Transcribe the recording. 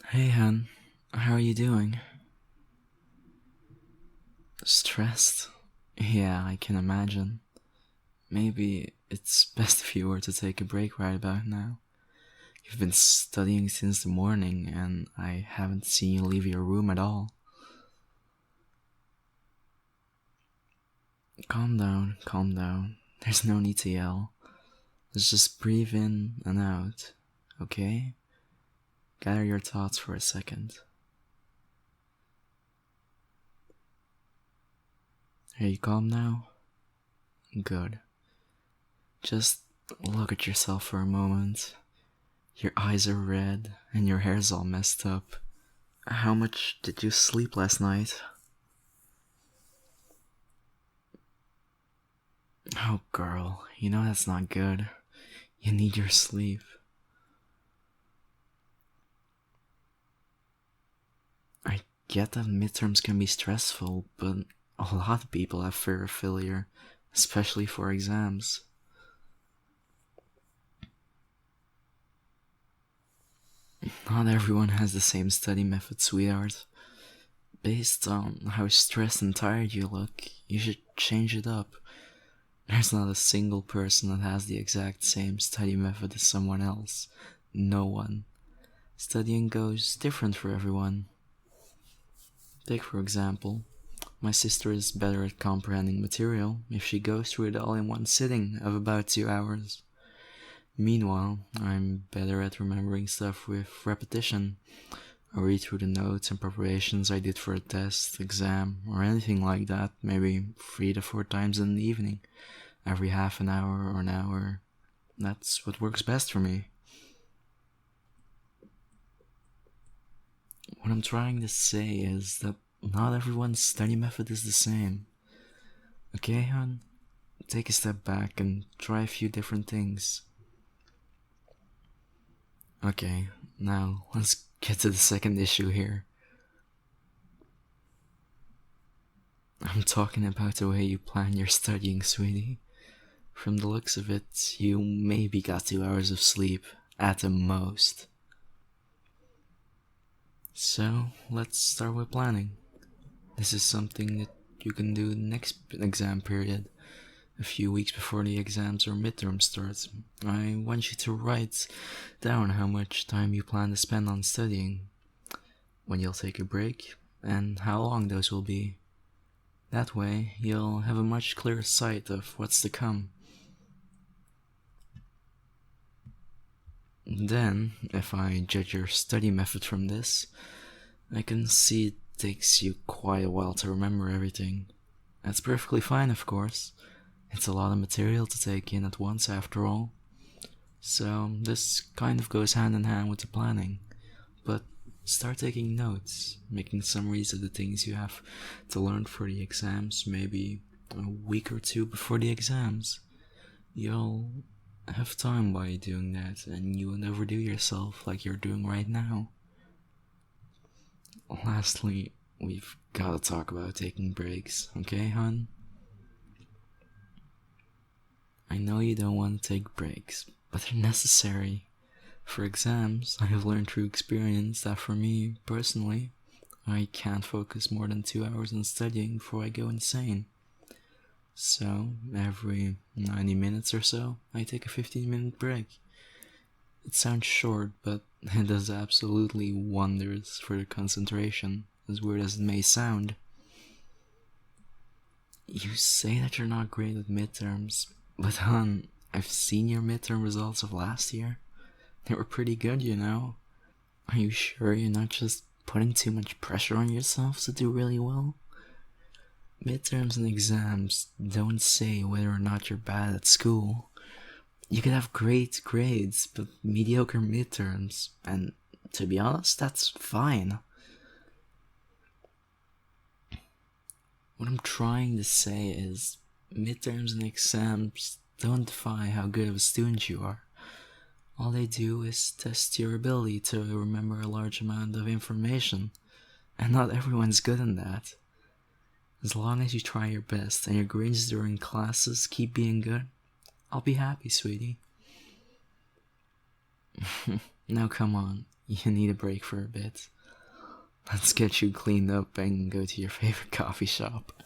Hey, hun. How are you doing? Stressed? Yeah, I can imagine. Maybe it's best if you were to take a break right about now. You've been studying since the morning, and I haven't seen you leave your room at all. Calm down, calm down. There's no need to yell. Let's just breathe in and out, okay? Gather your thoughts for a second. Are you calm now? Good. Just look at yourself for a moment. Your eyes are red and your hair's all messed up. How much did you sleep last night? Oh, girl, you know that's not good. You need your sleep. I get that midterms can be stressful, but a lot of people have fear of failure, especially for exams. Not everyone has the same study method, sweetheart. Based on how stressed and tired you look, you should change it up. There's not a single person that has the exact same study method as someone else. No one. Studying goes different for everyone. Take for example, my sister is better at comprehending material if she goes through it all in one sitting of about 2 hours. Meanwhile, I'm better at remembering stuff with repetition. I read through the notes and preparations I did for a test, exam, or anything like that, maybe 3 to 4 times in the evening, every half an hour or an hour. That's what works best for me. What I'm trying to say is that not everyone's study method is the same. Okay, hon? Take a step back and try a few different things. Okay, now let's get to the second issue here. I'm talking about the way you plan your studying, sweetie. From the looks of it, you maybe got 2 hours of sleep, at the most. So, let's start with planning. This is something that you can do next exam period, a few weeks before the exams or midterms start. I want you to write down how much time you plan to spend on studying, when you'll take a break, and how long those will be. That way, you'll have a much clearer sight of what's to come. Then, if I judge your study method from this, I can see it takes you quite a while to remember everything. That's perfectly fine, of course. It's a lot of material to take in at once, after all. So, this kind of goes hand in hand with the planning. But start taking notes, making summaries of the things you have to learn for the exams, maybe a week or two before the exams. You'll have time by doing that, and you won't overdo yourself like you're doing right now. Lastly, we've gotta talk about taking breaks, okay, hon? I know you don't want to take breaks, but they're necessary. For exams, I have learned through experience that for me, personally, I can't focus more than 2 hours on studying before I go insane. So, every 90 minutes or so, I take a 15-minute break. It sounds short, but it does absolutely wonders for your concentration, as weird as it may sound. You say that you're not great at midterms, but hon, I've seen your midterm results of last year. They were pretty good, you know. Are you sure you're not just putting too much pressure on yourself to do really well? Midterms and exams don't say whether or not you're bad at school. You could have great grades, but mediocre midterms, and to be honest, that's fine. What I'm trying to say is, midterms and exams don't define how good of a student you are. All they do is test your ability to remember a large amount of information, and not everyone's good in that. As long as you try your best and your grades during classes keep being good, I'll be happy, sweetie. Now come on, You need a break for a bit. Let's get you cleaned up and go to your favorite coffee shop.